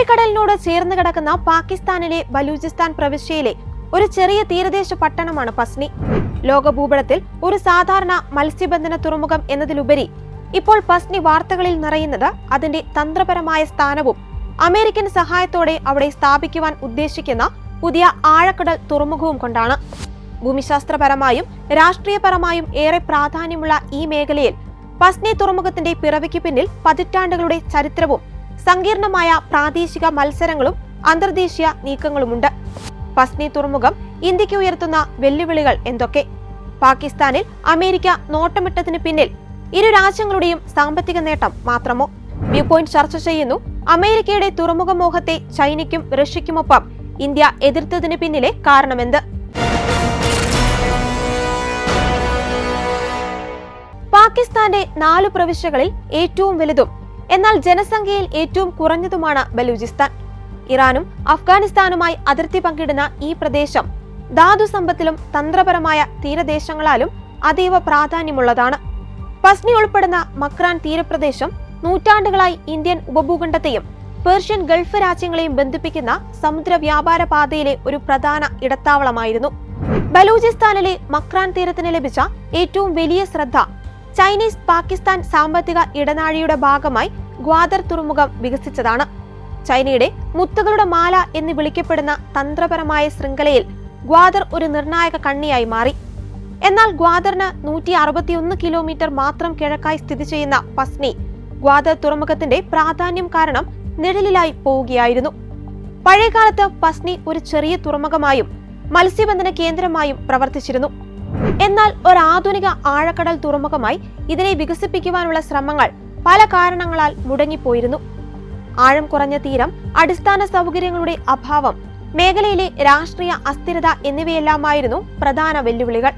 അറബിക്കടലിനോട് ചേർന്ന് കിടക്കുന്ന പാകിസ്ഥാനിലെ ബലൂചിസ്ഥാൻ പ്രവിശ്യയിലെ ഒരു ചെറിയ തീരദേശ പട്ടണമാണ് പസ്നി. ലോകഭൂപടത്തിൽ ഒരു സാധാരണ മത്സ്യബന്ധന തുറമുഖം എന്നതിലുപരി ഇപ്പോൾ പസ്നി വാർത്തകളിൽ നിറയുന്നത് അതിന്റെ തന്ത്രപരമായ സ്ഥാനവും അമേരിക്കൻ സഹായത്തോടെ അവിടെ സ്ഥാപിക്കുവാൻ ഉദ്ദേശിക്കുന്ന പുതിയ ആഴക്കടൽ തുറമുഖവും കൊണ്ടാണ്. ഭൂമിശാസ്ത്രപരമായും രാഷ്ട്രീയപരമായും ഏറെ പ്രാധാന്യമുള്ള ഈ മേഖലയിൽ പസ്നി തുറമുഖത്തിന്റെ പിറവിക്ക് പിന്നിൽ പതിറ്റാണ്ടുകളുടെ ചരിത്രവും സങ്കീർണമായ പ്രാദേശിക മത്സരങ്ങളും അന്തർദേശീയ നീക്കങ്ങളുമുണ്ട്. പസ്നി തുറമുഖം ഇന്ത്യക്ക് ഉയർത്തുന്ന വെല്ലുവിളികൾ എന്തൊക്കെ? പാകിസ്ഥാനിൽ അമേരിക്ക നോട്ടമിട്ടതിന് പിന്നിൽ ഇരു രാജ്യങ്ങളുടെയും സാമ്പത്തിക നേട്ടം മാത്രമോ? വ്യൂ പോയിന്റ് ചർച്ച ചെയ്യുന്നു. അമേരിക്കയുടെ തുറമുഖ മോഹത്തെ ചൈനയ്ക്കും റഷ്യയ്ക്കുമൊപ്പം ഇന്ത്യ എതിർത്തതിന് പിന്നിലെ കാരണമെന്ത്? പാകിസ്ഥാന്റെ 4 പ്രവിശ്യകളിൽ ഏറ്റവും വലുതും എന്നാൽ ജനസംഖ്യയിൽ ഏറ്റവും കുറഞ്ഞതുമാണ് ബലൂചിസ്ഥാൻ. ഇറാനും അഫ്ഗാനിസ്ഥാനുമായി അതിർത്തി പങ്കിടുന്ന ഈ പ്രദേശം ധാതു സമ്പത്തിലും തന്ത്രപരമായ തീരദേശങ്ങളാലും അതീവ പ്രാധാന്യമുള്ളതാണ്. പസ്നി ഉൾപ്പെടുന്ന മക്രാൻ തീരപ്രദേശം നൂറ്റാണ്ടുകളായി ഇന്ത്യൻ ഉപഭൂഖണ്ഡത്തെയും പേർഷ്യൻ ഗൾഫ് രാജ്യങ്ങളെയും ബന്ധിപ്പിക്കുന്ന സമുദ്ര വ്യാപാര പാതയിലെ ഒരു പ്രധാന ഇടത്താവളമായിരുന്നു. ബലൂചിസ്ഥാനിലെ മക്രാൻ തീരത്തിന് ലഭിച്ച ഏറ്റവും വലിയ ശ്രദ്ധ ചൈനീസ് പാകിസ്ഥാൻ സാമ്പത്തിക ഇടനാഴിയുടെ ഭാഗമായി ഗ്വാദർ തുറമുഖം വികസിച്ചതാണ്. ചൈനയുടെ മുത്തുകളുടെ മാല എന്ന് വിളിക്കപ്പെടുന്ന തന്ത്രപരമായ ശൃംഖലയിൽ ഗ്വാദർ ഒരു നിർണായക കണ്ണിയായി മാറി. എന്നാൽ ഗ്വാദറിന് 161 കിലോമീറ്റർ മാത്രം കിഴക്കായി സ്ഥിതി ചെയ്യുന്ന പസ്നി ഗ്വാദർ തുറമുഖത്തിന്റെ പ്രാധാന്യം കാരണം നിഴലിലായി പോവുകയായിരുന്നു. പഴയകാലത്ത് പസ്നി ഒരു ചെറിയ തുറമുഖമായും മത്സ്യബന്ധന കേന്ദ്രമായും പ്രവർത്തിച്ചിരുന്നു. എന്നാൽ ഒരാധുനിക ആഴക്കടൽ തുറമുഖമായി ഇതിനെ വികസിപ്പിക്കുവാനുള്ള ശ്രമങ്ങൾ പല കാരണങ്ങളാൽ മുടങ്ങിപ്പോയിരുന്നു. ആഴം കുറഞ്ഞ തീരം, അടിസ്ഥാന സൗകര്യങ്ങളുടെ അഭാവം, മേഖലയിലെ രാഷ്ട്രീയ അസ്ഥിരത എന്നിവയെല്ലാമായിരുന്നു പ്രധാന വെല്ലുവിളികൾ.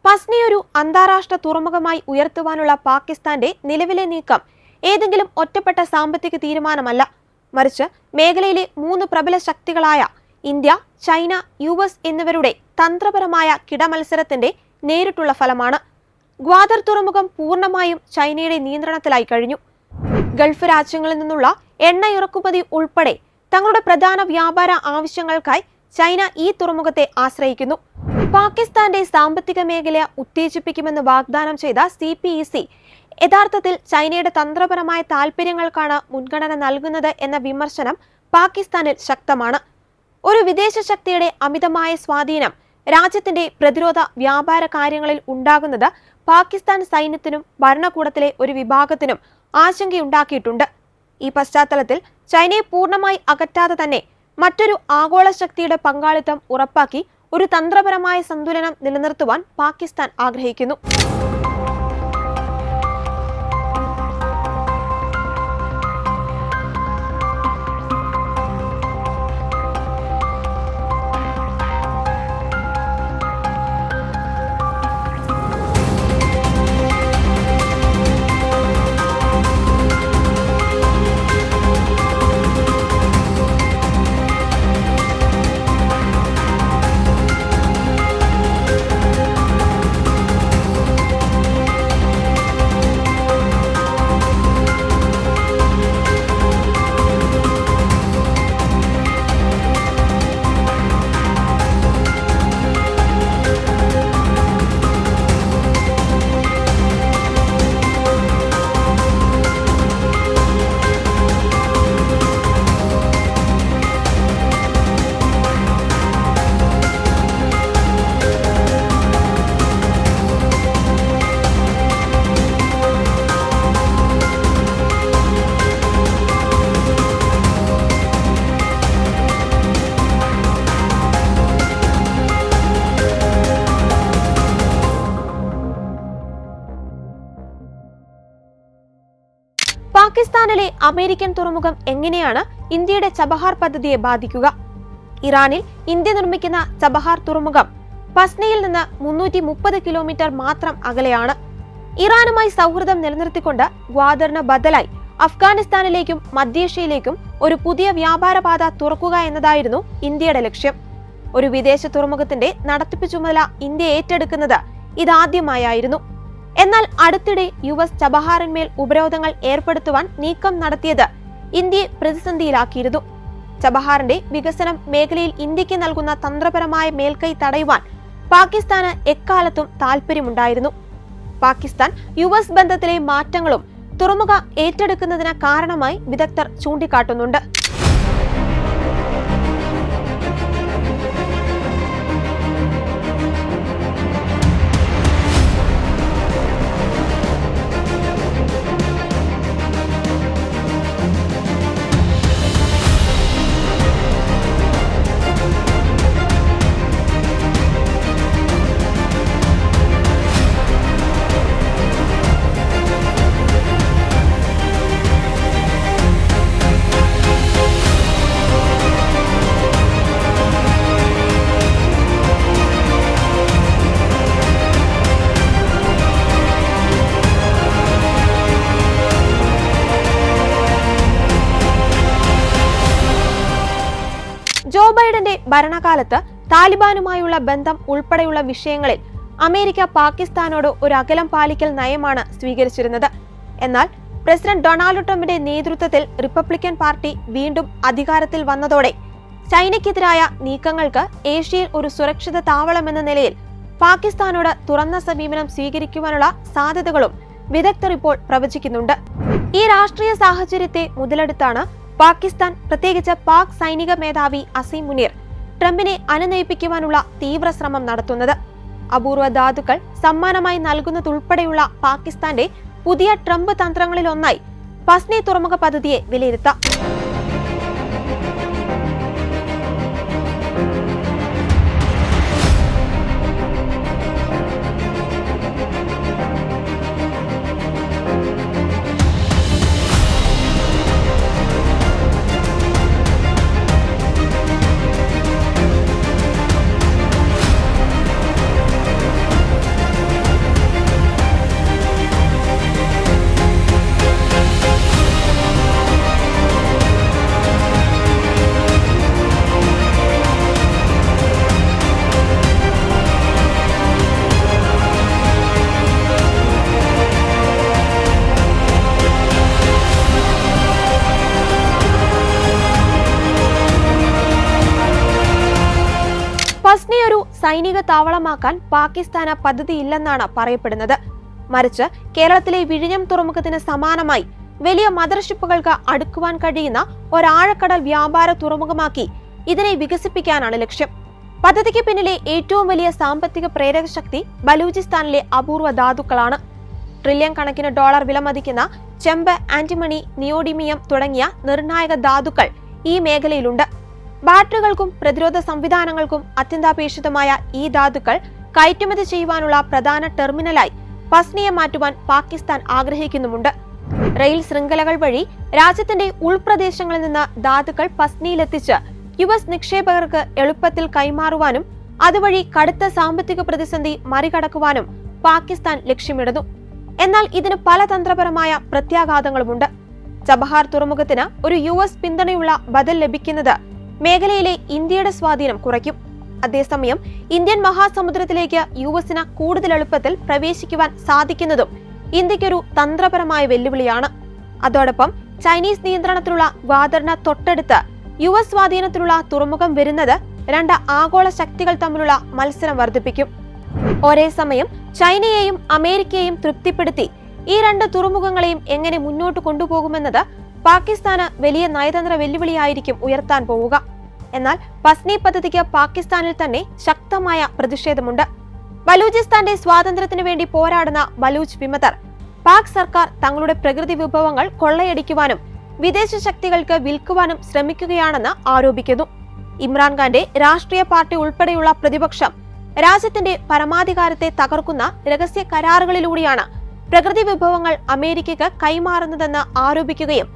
പസ്നി ഒരു അന്താരാഷ്ട്ര തുറമുഖമായി ഉയർത്തുവാനുള്ള പാകിസ്ഥാന്റെ നിലവിലെ നീക്കം ഏതെങ്കിലും ഒറ്റപ്പെട്ട സാമ്പത്തിക തീരുമാനമല്ല, മറിച്ച് മേഖലയിലെ 3 പ്രബല ശക്തികളായ ഇന്ത്യ, ചൈന, US എന്നിവരുടെ തന്ത്രപരമായ കിടമത്സരത്തിന്റെ നേരിട്ടുള്ള ഫലമാണ്. ഗ്വാദർ തുറമുഖം പൂർണ്ണമായും ചൈനയുടെ നിയന്ത്രണത്തിലായി കഴിഞ്ഞു. ഗൾഫ് രാജ്യങ്ങളിൽ നിന്നുള്ള എണ്ണ ഇറക്കുമതി ഉൾപ്പെടെ തങ്ങളുടെ പ്രധാന വ്യാപാര ആവശ്യങ്ങൾക്കായി ചൈന ഈ തുറമുഖത്തെ ആശ്രയിക്കുന്നു. പാകിസ്ഥാന്റെ സാമ്പത്തിക മേഖല ഉത്തേജിപ്പിക്കുമെന്ന് വാഗ്ദാനം ചെയ്ത CPEC യഥാർത്ഥത്തിൽ ചൈനയുടെ തന്ത്രപരമായ താൽപര്യങ്ങൾക്കാണ് മുൻഗണന നൽകുന്നത് എന്ന വിമർശനം പാകിസ്ഥാനിൽ ശക്തമാണ്. ഒരു വിദേശ ശക്തിയുടെ അമിതമായ സ്വാധീനം രാജ്യത്തിന്റെ പ്രതിരോധ വ്യാപാര കാര്യങ്ങളിൽ ഉണ്ടാകുന്നത് പാകിസ്ഥാൻ സൈന്യത്തിനും ഭരണകൂടത്തിലെ ഒരു വിഭാഗത്തിനും ആശങ്കയുണ്ടാക്കിയിട്ടുണ്ട്. ഈ പശ്ചാത്തലത്തിൽ ചൈനയെ പൂർണ്ണമായി അകറ്റാതെ തന്നെ മറ്റൊരു ആഗോള ശക്തിയുടെ പങ്കാളിത്തം ഉറപ്പാക്കി ഒരു തന്ത്രപരമായ സന്തുലനം നിലനിർത്തുവാൻ പാകിസ്ഥാൻ ആഗ്രഹിക്കുന്നു. പാകിസ്ഥാനിലെ അമേരിക്കൻ തുറമുഖം എങ്ങനെയാണ് ഇന്ത്യയുടെ ചബഹാർ പദ്ധതിയെ ബാധിക്കുക? ഇറാനിൽ ഇന്ത്യ നിർമ്മിക്കുന്ന ചബഹാർ തുറമുഖം പസ്നയിൽ നിന്ന് 330 കിലോമീറ്റർ മാത്രം അകലെയാണ്. ഇറാനുമായി സൗഹൃദം നിലനിർത്തിക്കൊണ്ട് ഗ്വാദറിന് ബദലായി അഫ്ഗാനിസ്ഥാനിലേക്കും മധ്യേഷ്യയിലേക്കും ഒരു പുതിയ വ്യാപാരപാത തുറക്കുക എന്നതായിരുന്നു ഇന്ത്യയുടെ ലക്ഷ്യം. ഒരു വിദേശ തുറമുഖത്തിന്റെ നടത്തിപ്പ് ചുമതല ഇന്ത്യ ഏറ്റെടുക്കുന്നത് ഇതാദ്യമായായിരുന്നു. എന്നാൽ അടുത്തിടെ US ചബഹാറിന്മേൽ ഉപരോധങ്ങൾ ഏർപ്പെടുത്തുവാൻ നീക്കം നടത്തിയത് ഇന്ത്യയെ പ്രതിസന്ധിയിലാക്കിയിരുന്നു. ചബഹാറിന്റെ വികസനം മേഖലയിൽ ഇന്ത്യക്ക് നൽകുന്ന തന്ത്രപരമായ മേൽക്കൈ തടയുവാൻ പാകിസ്ഥാന് എക്കാലത്തും താൽപര്യമുണ്ടായിരുന്നു. പാകിസ്ഥാൻ US ബന്ധത്തിലെ മാറ്റങ്ങളും തുറമുഖ ഏറ്റെടുക്കുന്നതിന് കാരണമായി വിദഗ്ധർ ചൂണ്ടിക്കാട്ടുന്നുണ്ട്. ജോ ബൈഡന്റെ ഭരണകാലത്ത് താലിബാനുമായുള്ള ബന്ധം ഉൾപ്പെടെയുള്ള വിഷയങ്ങളിൽ അമേരിക്ക പാകിസ്ഥാനോട് ഒരു അകലം പാലിക്കൽ നയമാണ് സ്വീകരിച്ചിരുന്നത്. എന്നാൽ പ്രസിഡന്റ് ഡൊണാൾഡ് ട്രംപിന്റെ നേതൃത്വത്തിൽ റിപ്പബ്ലിക്കൻ പാർട്ടി വീണ്ടും അധികാരത്തിൽ വന്നതോടെ ചൈനയ്ക്കെതിരായ നീക്കങ്ങൾക്ക് ഏഷ്യയിൽ ഒരു സുരക്ഷിത താവളമെന്ന നിലയിൽ പാകിസ്ഥാനോട് തുറന്ന സമീപനം സ്വീകരിക്കുവാനുള്ള സാധ്യതകളും വിദഗ്ധർ ഇപ്പോൾ പ്രവചിക്കുന്നുണ്ട്. ഈ രാഷ്ട്രീയ സാഹചര്യത്തെ മുതലെടുത്താണ് പാകിസ്ഥാൻ, പ്രത്യേകിച്ച് പാക് സൈനിക മേധാവി അസീം മുനീർ ട്രംപിനെ അനുനയിപ്പിക്കുവാനുള്ള തീവ്ര ശ്രമം നടത്തുന്നത്. അപൂർവ ധാതുക്കൾ സമ്മാനമായി നൽകുന്നതുൾപ്പെടെയുള്ള പാകിസ്ഥാന്റെ പുതിയ ട്രംപ് തന്ത്രങ്ങളിലൊന്നായി പസ്നി തുറമുഖ പദ്ധതിയെ വിലയിരുത്താം. പസ്നി ഒരു സൈനിക താവളമാക്കാൻ പാകിസ്ഥാന് പദ്ധതിയില്ലെന്നാണ് പറയപ്പെടുന്നത്. മറിച്ച് കേരളത്തിലെ വിഴിഞ്ഞം തുറമുഖത്തിന് സമാനമായി വലിയ മദർഷിപ്പുകൾക്ക് അടുക്കുവാൻ കഴിയുന്ന ഒരാഴക്കടൽ വ്യാപാര തുറമുഖമാക്കി ഇതിനെ വികസിപ്പിക്കാനാണ് ലക്ഷ്യം. പദ്ധതിക്ക് പിന്നിലെ ഏറ്റവും വലിയ സാമ്പത്തിക പ്രേരക ശക്തി ബലൂചിസ്ഥാനിലെ അപൂർവ ധാതുക്കളാണ്. ട്രില്യൺ കണക്കിന് ഡോളർ വിലമതിക്കുന്ന ചെമ്പ്, ആന്റിമണി, നിയോഡിമിയം തുടങ്ങിയ നിർണായക ധാതുക്കൾ ഈ മേഖലയിലുണ്ട്. ബാറ്ററികൾക്കും പ്രതിരോധ സംവിധാനങ്ങൾക്കും അത്യന്താപേക്ഷിതമായ ഈ ധാതുക്കൾ കയറ്റുമതി ചെയ്യുവാനുള്ള പ്രധാന ടെർമിനലായി പസ്നിയെ മാറ്റുവാൻ പാകിസ്ഥാൻ ആഗ്രഹിക്കുന്നുമുണ്ട്. റെയിൽ ശൃംഖലകൾ വഴി രാജ്യത്തിന്റെ ഉൾപ്രദേശങ്ങളിൽ നിന്ന് ധാതുക്കൾ പസ്നിയിലെത്തിച്ച് US നിക്ഷേപകർക്ക് എളുപ്പത്തിൽ കൈമാറുവാനും അതുവഴി കടുത്ത സാമ്പത്തിക പ്രതിസന്ധി മറികടക്കുവാനും പാകിസ്ഥാൻ ലക്ഷ്യമിടുന്നു. എന്നാൽ ഇതിന് പല തന്ത്രപരമായ പ്രത്യാഘാതങ്ങളുമുണ്ട്. ചബഹാർ തുറമുഖത്തിന് ഒരു US പിന്തുണയുള്ള ബദൽ ലഭിക്കുന്നത് മേഖലയിലെ ഇന്ത്യയുടെ സ്വാധീനം കുറയ്ക്കും. അതേസമയം ഇന്ത്യൻ മഹാസമുദ്രത്തിലേക്ക് US കൂടുതൽ എളുപ്പത്തിൽ പ്രവേശിക്കുവാൻ സാധിക്കുന്നതും ഇന്ത്യക്കൊരു തന്ത്രപരമായ വെല്ലുവിളിയാണ്. അതോടൊപ്പം ചൈനീസ് നിയന്ത്രണത്തിലുള്ള ഗ്വാദറിന് തൊട്ടടുത്ത് US സ്വാധീനത്തിലുള്ള തുറമുഖം വരുന്നത് രണ്ട് ആഗോള ശക്തികൾ തമ്മിലുള്ള മത്സരം വർദ്ധിപ്പിക്കും. ഒരേ സമയം ചൈനയെയും അമേരിക്കയെയും തൃപ്തിപ്പെടുത്തി ഈ രണ്ട് തുറമുഖങ്ങളെയും എങ്ങനെ മുന്നോട്ട് കൊണ്ടുപോകുമെന്നത് പാകിസ്ഥാന് വലിയ നയതന്ത്ര വെല്ലുവിളിയായിരിക്കും ഉയർത്താൻ പോവുക. എന്നാൽ പസ്നി പദ്ധതിക്ക് പാകിസ്ഥാനിൽ തന്നെ ശക്തമായ പ്രതിഷേധമുണ്ട്. ബലൂചിസ്ഥാന്റെ സ്വാതന്ത്ര്യത്തിനു വേണ്ടി പോരാടുന്ന ബലൂച്ച് വിമതർ പാക് സർക്കാർ തങ്ങളുടെ പ്രകൃതി വിഭവങ്ങൾ കൊള്ളയടിക്കുവാനും വിദേശ ശക്തികൾക്ക് വിൽക്കുവാനും ശ്രമിക്കുകയാണെന്ന് ആരോപിക്കുന്നു. ഇമ്രാൻഖാന്റെ രാഷ്ട്രീയ പാർട്ടി ഉൾപ്പെടെയുള്ള പ്രതിപക്ഷം രാജ്യത്തിന്റെ പരമാധികാരത്തെ തകർക്കുന്ന രഹസ്യ കരാറുകളിലൂടെയാണ് പ്രകൃതി വിഭവങ്ങൾ അമേരിക്കയ്ക്ക് കൈമാറുന്നതെന്ന് ആരോപിക്കുകയും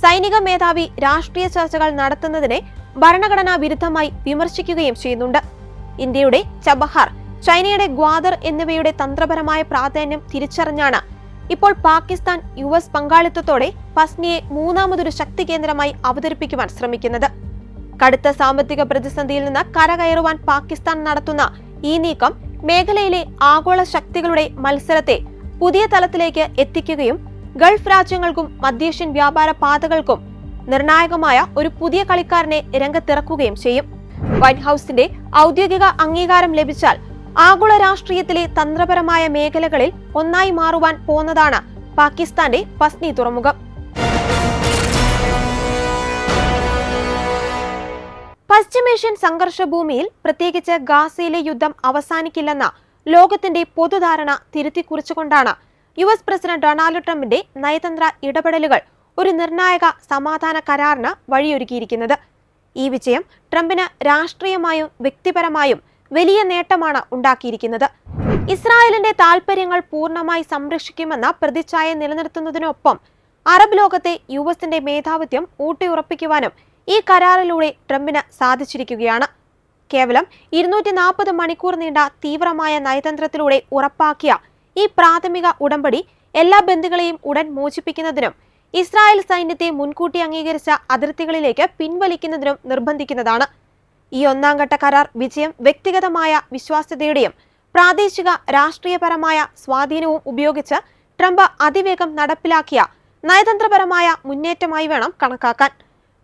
സൈനിക മേധാവി രാഷ്ട്രീയ ചർച്ചകൾ നടത്തുന്നതിനെ ഭരണഘടനാ വിരുദ്ധമായി വിമർശിക്കുകയും ചെയ്യുന്നുണ്ട്. ഇന്ത്യയുടെ ചബഹാർ, ചൈനയുടെ ഗ്വാദർ എന്നിവയുടെ തന്ത്രപരമായ പ്രാധാന്യം തിരിച്ചറിഞ്ഞാണ് ഇപ്പോൾ പാകിസ്ഥാൻ US പങ്കാളിത്തത്തോടെ പസ്നിയെ മൂന്നാമതൊരു ശക്തി കേന്ദ്രമായി അവതരിപ്പിക്കുവാൻ ശ്രമിക്കുന്നത്. കടുത്ത സാമ്പത്തിക പ്രതിസന്ധിയിൽ നിന്ന് കരകയറുവാൻ പാകിസ്ഥാൻ നടത്തുന്ന ഈ നീക്കം മേഖലയിലെ ആഗോള ശക്തികളുടെ മത്സരത്തെ പുതിയ തലത്തിലേക്ക് എത്തിക്കുകയും ഗൾഫ് രാജ്യങ്ങൾക്കും മധ്യേഷ്യൻ വ്യാപാര പാതകൾക്കും നിർണായകമായ ഒരു പുതിയ കളിക്കാരനെ രംഗത്തിറക്കുകയും ചെയ്യും. വൈറ്റ് ഹൌസിന്റെ ഔദ്യോഗിക അംഗീകാരം ലഭിച്ചാൽ ആഗോള രാഷ്ട്രീയത്തിലെ തന്ത്രപരമായ മേഖലകളിൽ ഒന്നായി മാറുവാൻ പോന്നതാണ് പാകിസ്ഥാന്റെ പസ്നി തുറമുഖം. പശ്ചിമേഷ്യൻ സംഘർഷഭൂമിയിൽ പ്രത്യേകിച്ച് ഗാസയിലെ യുദ്ധം അവസാനിക്കില്ലെന്ന ലോകത്തിന്റെ പൊതുധാരണ തിരുത്തിക്കുറിച്ചുകൊണ്ടാണ് US പ്രസിഡന്റ് ഡൊണാൾഡ് ട്രംപിന്റെ നയതന്ത്ര ഇടപെടലുകൾ ഒരു നിർണായക സമാധാന കരാറിന് വഴിയൊരുക്കിയിരിക്കുന്നത്. ഈ വിജയം ട്രംപിന് രാഷ്ട്രീയമായും വ്യക്തിപരമായും വലിയ നേട്ടമാണ് ഉണ്ടാക്കിയിരിക്കുന്നത്. ഇസ്രായേലിന്റെ താൽപര്യങ്ങൾ പൂർണ്ണമായി സംരക്ഷിക്കുമെന്ന പ്രതിച്ഛായ നിലനിർത്തുന്നതിനൊപ്പം അറബ് ലോകത്തെ USന്റെ മേധാവിത്വം ഊട്ടിയുറപ്പിക്കുവാനും ഈ കരാറിലൂടെ ട്രംപിന് സാധിച്ചിരിക്കുകയാണ്. കേവലം 240 മണിക്കൂർ നീണ്ട തീവ്രമായ നയതന്ത്രത്തിലൂടെ ഉറപ്പാക്കിയ ഈ പ്രാഥമിക ഉടമ്പടി എല്ലാ ബന്ദികളെയും ഉടൻ മോചിപ്പിക്കുന്നതിനും ഇസ്രായേൽ സൈന്യത്തെ മുൻകൂട്ടി അംഗീകരിച്ച അതിർത്തികളിലേക്ക് പിൻവലിക്കുന്നതിനും നിർബന്ധിക്കുന്നതാണ്. ഈ ഒന്നാംഘട്ട കരാർ വിജയം വ്യക്തിഗതമായ വിശ്വാസ്യതയുടെയും പ്രാദേശിക രാഷ്ട്രീയപരമായ സ്വാധീനവും ഉപയോഗിച്ച് ട്രംപ് അതിവേഗം നടപ്പിലാക്കിയ നയതന്ത്രപരമായ മുന്നേറ്റമായി വേണം കണക്കാക്കാൻ.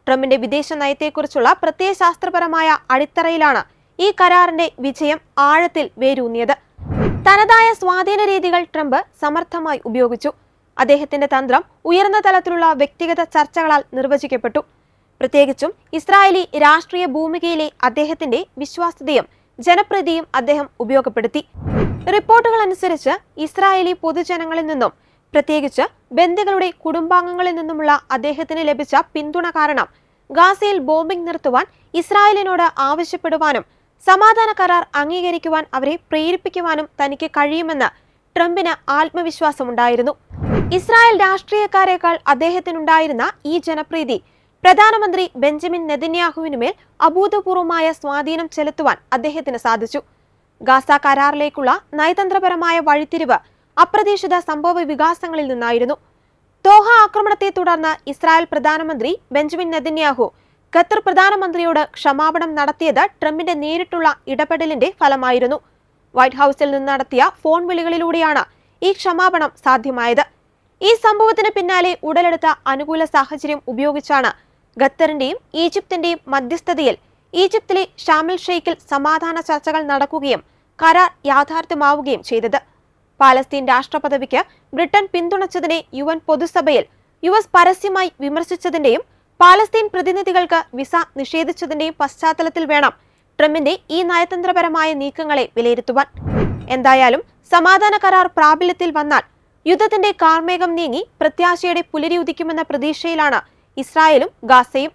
ട്രംപിന്റെ വിദേശ നയത്തെക്കുറിച്ചുള്ള പ്രത്യയശാസ്ത്രപരമായ അടിത്തറയിലാണ് ഈ കരാറിന്റെ വിജയം ആഴത്തിൽ വേരൂന്നിയത്. തനതായ സ്വാധീന രീതികൾ ട്രംപ് സമർത്ഥമായി ഉപയോഗിച്ചു. അദ്ദേഹത്തിന്റെ തന്ത്രം ഉയർന്ന തലത്തിലുള്ള വ്യക്തിഗത ചർച്ചകളാൽ നിർവചിക്കപ്പെട്ടു. പ്രത്യേകിച്ചും ഇസ്രായേലി രാഷ്ട്രീയ ഭൂമികയിലെ അദ്ദേഹത്തിന്റെ വിശ്വാസ്യതയും ജനപ്രീതിയും അദ്ദേഹം ഉപയോഗപ്പെടുത്തി. റിപ്പോർട്ടുകൾ അനുസരിച്ച് ഇസ്രായേലി പൊതുജനങ്ങളിൽ നിന്നും പ്രത്യേകിച്ച് ബന്ദികളുടെ കുടുംബാംഗങ്ങളിൽ നിന്നുമുള്ള അദ്ദേഹത്തിന് ലഭിച്ച പിന്തുണ കാരണം ഗാസയിൽ ബോംബിംഗ് നിർത്തുവാൻ ഇസ്രായേലിനോട് ആവശ്യപ്പെടുവാനും സമാധാന കരാർ അംഗീകരിക്കുവാൻ അവരെ പ്രേരിപ്പിക്കുവാനും തനിക്ക് കഴിയുമെന്ന് ട്രംപിന് ആത്മവിശ്വാസമുണ്ടായിരുന്നു. ഇസ്രായേൽ രാഷ്ട്രീയക്കാരേക്കാൾ അദ്ദേഹത്തിനുണ്ടായിരുന്ന ഈ ജനപ്രീതി പ്രധാനമന്ത്രി ബെഞ്ചമിൻ നെതന്യാഹുവിനുമേൽ അഭൂതപൂർവമായ സ്വാധീനം ചെലുത്തുവാൻ അദ്ദേഹത്തിന് സാധിച്ചു. ഗാസ കരാറിലേക്കുള്ള നയതന്ത്രപരമായ വഴിത്തിരിവ് അപ്രതീക്ഷിത സംഭവ വികാസങ്ങളിൽ നിന്നായിരുന്നു. ദോഹ ആക്രമണത്തെ തുടർന്ന് ഇസ്രായേൽ പ്രധാനമന്ത്രി ബെഞ്ചമിൻ നെതന്യാഹു ഖത്തർ പ്രധാനമന്ത്രിയോട് ക്ഷമാപണം നടത്തിയത് ട്രംപിന്റെ നേരിട്ടുള്ള ഇടപെടലിന്റെ ഫലമായിരുന്നു. വൈറ്റ് ഹൌസിൽ നിന്ന് നടത്തിയ ഫോൺ വിളികളിലൂടെയാണ് ഈ ക്ഷമാപണം സാധ്യമായത്. ഈ സംഭവത്തിന് പിന്നാലെ ഉടലെടുത്ത അനുകൂല സാഹചര്യം ഉപയോഗിച്ചാണ് ഖത്തറിന്റെയും ഈജിപ്തിന്റെയും മധ്യസ്ഥതയിൽ ഈജിപ്തിലെ ഷാമിൽ ഷെയ്ഖിൽ സമാധാന ചർച്ചകൾ നടക്കുകയും കരാർ യാഥാർത്ഥ്യമാവുകയും ചെയ്തത്. പാലസ്തീൻ രാഷ്ട്രപദവിക്ക് ബ്രിട്ടൻ പിന്തുണച്ചതിനെ UN പൊതുസഭയിൽ US പരസ്യമായി വിമർശിച്ചതിന്റെയും പാലസ്തീൻ പ്രതിനിധികൾക്ക് വിസ നിഷേധിച്ചതിന്റെയും പശ്ചാത്തലത്തിൽ വേണം ട്രംപിന്റെ ഈ നയതന്ത്രപരമായ നീക്കങ്ങളെ വിലയിരുത്തുവാൻ. എന്തായാലും സമാധാന കരാർ പ്രാബല്യത്തിൽ വന്നാൽ യുദ്ധത്തിന്റെ കാർമേഘം നീങ്ങി പ്രത്യാശയുടെ പുലരി ഉദിക്കുമെന്ന പ്രതീക്ഷയിലാണ് ഇസ്രായേലും ഗാസയും.